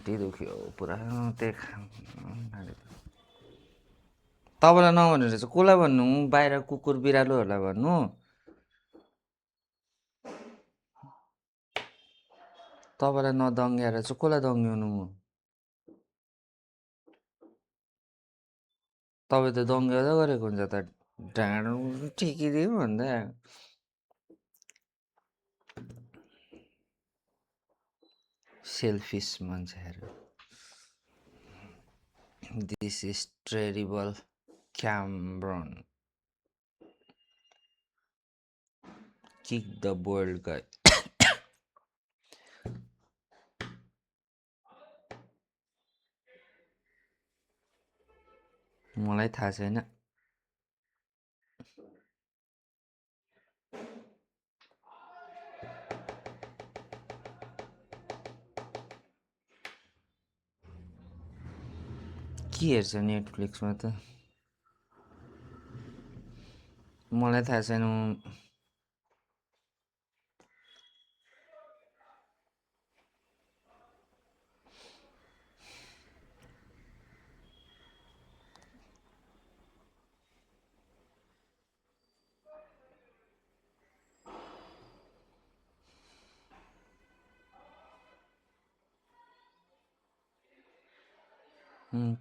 घाँटी दुख्यो पुरा त्यही तपाईँलाई नभनेर चाहिँ कसलाई भन्नु बाहिर कुकुर बिरालोहरूलाई भन्नु तपाईँलाई नदङ्ग्याएर चाहिँ कसलाई दङ्ग्याउनु म तपाईँ त दङ्ग्याउँदै गरेको हुन्छ त ढाँड ठिकिदियो भन्दा सेल्फिस मान्छेहरू this is terrible Cameron kick the world guy मलाई थाहा छैन के हेर्छ नेटफ्लिक्समा त मलाई थाहा छैन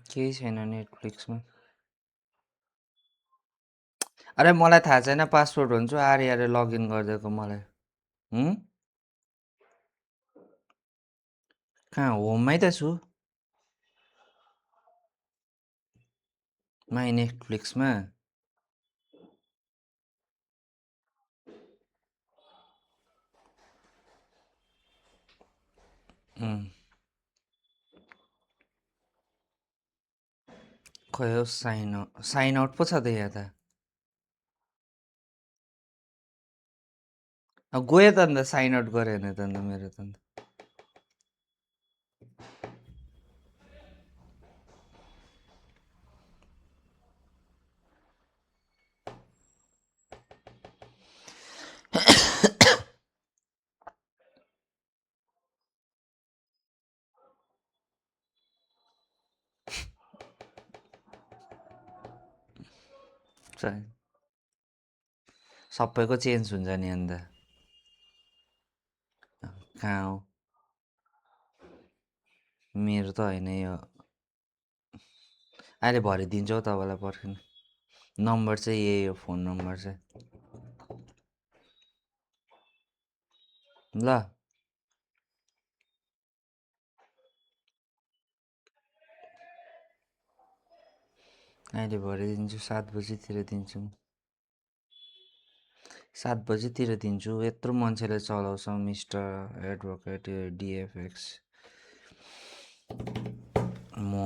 केही छैन नेटफ्लिक्समा अरे मलाई थाहा छैन पासवर्ड भन्छु आरे लगइन गरिदिएको मलाई कहाँ होममै त छु माई नेटफ्लिक्समा खोइ हो साइन आउट पो छ त यहाँ त अब गयो त अन्त साइन आउट गऱ्यो भने त अन्त मेरो त अन्त सबैको चेन्ज हुन्छ नि अन्त कहाँ हो मेरो त होइन यो अहिले भरे दिन्छु हौ तपाईँलाई पर्खिनु नम्बर चाहिँ यही हो फोन नम्बर चाहिँ ल अहिले भरे दिन्छु 7 बजीतिर दिन्छु 7 बजीतिर दिन्छु यत्रो मान्छेले चलाउँछ मिस्टर एडभोकेट डिएफएक्स म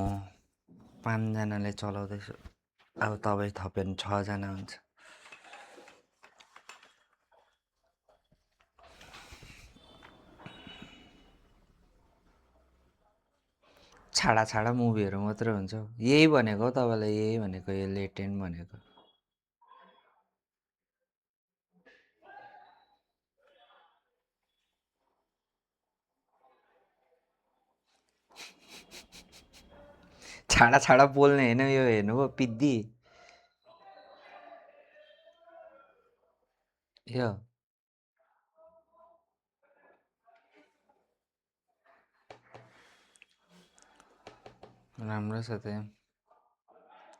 5 जनाले चलाउँदैछु अब तपाईँ थप्यो भने 6 जना हुन्छ छाडा मुभीहरू मात्रै हुन्छ यही भनेको तपाईँलाई यही भनेको यो लेटेन्ट भनेको छाडा बोल्ने होइन यो हेर्नुभयो पिद्दी यो राम्रो छ त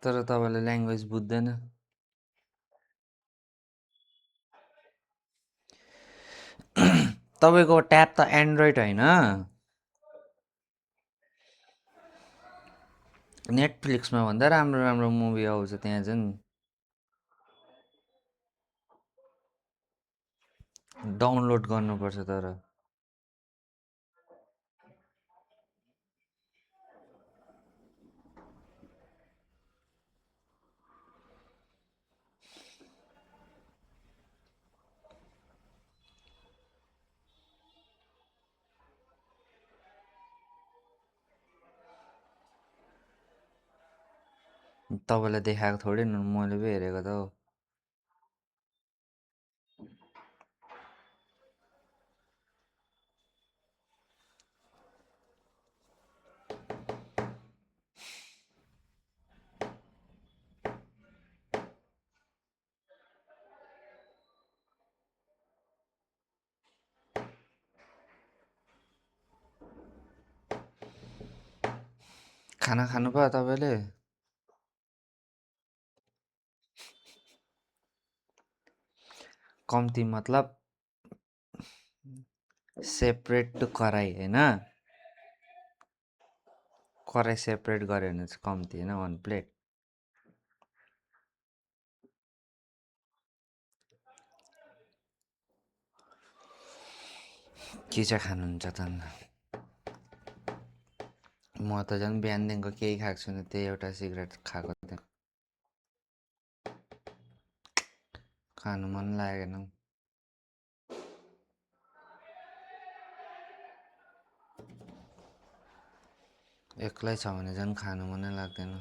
तर तपाईँले ल्याङ्ग्वेज बुझ्दैन तपाईँको ट्याब त एन्ड्रोइड होइन नेटफ्लिक्समा भन्दा राम्रो मुभी आउँछ त्यहाँ चाहिँ डाउनलोड गर्नुपर्छ तर तपाईँलाई देखाएको थोरै न मैले पो हेरेको त हो खाना खानु भयो तपाईँले? कम्ती मतलब सेपरेट टु कराई होइन? कराई सेपरेट गऱ्यो भने चाहिँ कम्ती होइन 1 प्लेट? के चाहिँ खानुहुन्छ त अन्त? म त झन् बिहानदेखिको केही खाएको छुइनँ, त्यही एउटा सिगरेट खाएको थिएँ। खानु मन लागेन। एक्लै छ भने झन् खानु मनै लाग्दैन।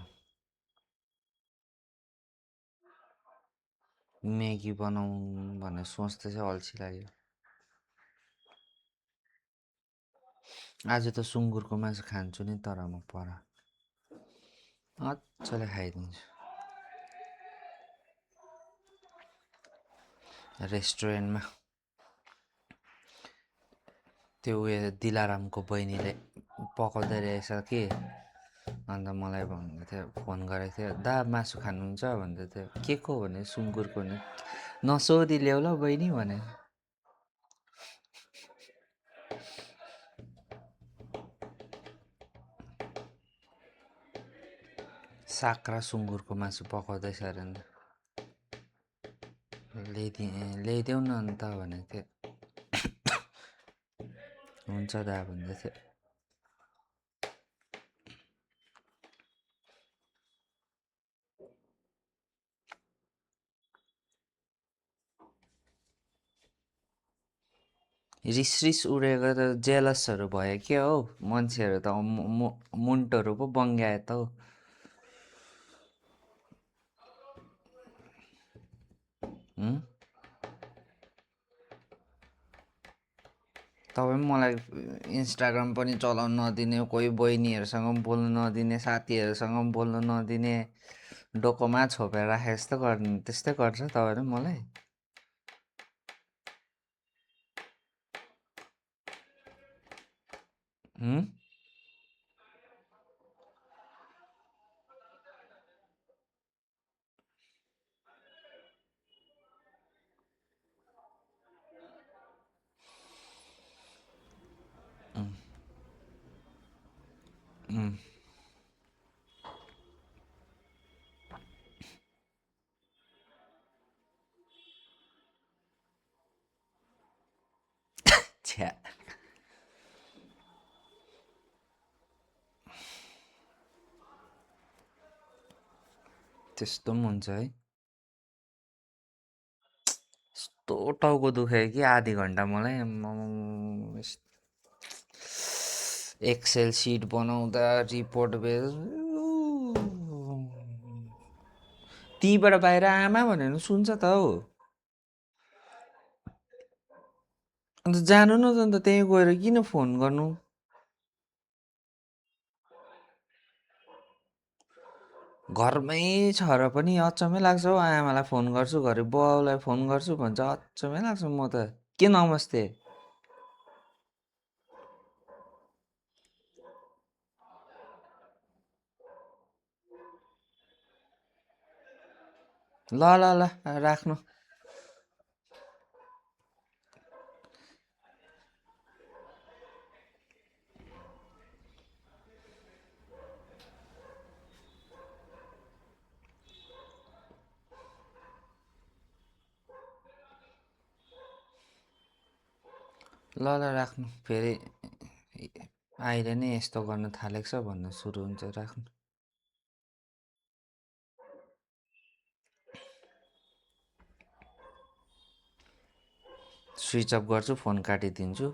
म्यागी बनाउँ भनेर सोच्दैछ, अल्छी लाग्यो। आज त सुँगुरको मासु खान्छु नि, तर म पर मजाले खाइदिन्छु। रेस्टुरेन्टमा त्यो उयो दिलारामको बहिनीले पकाउँदै रहेछ कि, अन्त मलाई भन्दै थियो, फोन गरेको थियो, दा मासु खानुहुन्छ भन्दै थियो। के को भने सुँगुरको नि। नसोधी ल्याऊ ल बहिनी भने। साग र सुँगुरको मासु पकाउँदैछ अरे नि। ल्याइदेऊ न अन्त भनेको थियो। हुन्छ दा भन्दै थियो। रिस उडेको त जेलसहरू भयो के हौ, मान्छेहरू त मुन्टोहरू पो बङ्ग्याए त हौ। तपाईँ पनि मलाई इन्स्टाग्राम पनि चलाउनु नदिने, कोही बहिनीहरूसँग पनि बोल्नु नदिने, साथीहरूसँग पनि बोल्नु नदिने, डोकोमा छोपेर राखे जस्तो गर्नु, त्यस्तै गर्छ तपाईँले मलाई। छ्या, त्यस्तो पनि हुन्छ है। यस्तो टाउको दुख्यो कि आधी घन्टा मलाई। एक्सेल सिट बनाउँदा रिपोर्ट त्यहीँबाट बाहिर आमा भनेर सुन्छ त हौ। अन्त जानु न त, अन्त त्यहीँ गएर किन फोन गर्नु? घरमै छ र पनि अचम्मै लाग्छ हौ। आमालाई फोन गर्छु, घरि बाउलाई फोन गर्छु भन्छ, अचम्मै लाग्छ म त। के नमस्ते? ल ल ल राख्नु। ल ल राख्नु। फेरि अहिले नै यस्तो गर्न थालेको छ भन्नु सुरु हुन्छ, राख्नु। स्विच अफ गर्छु, फोन काटिदिन्छु।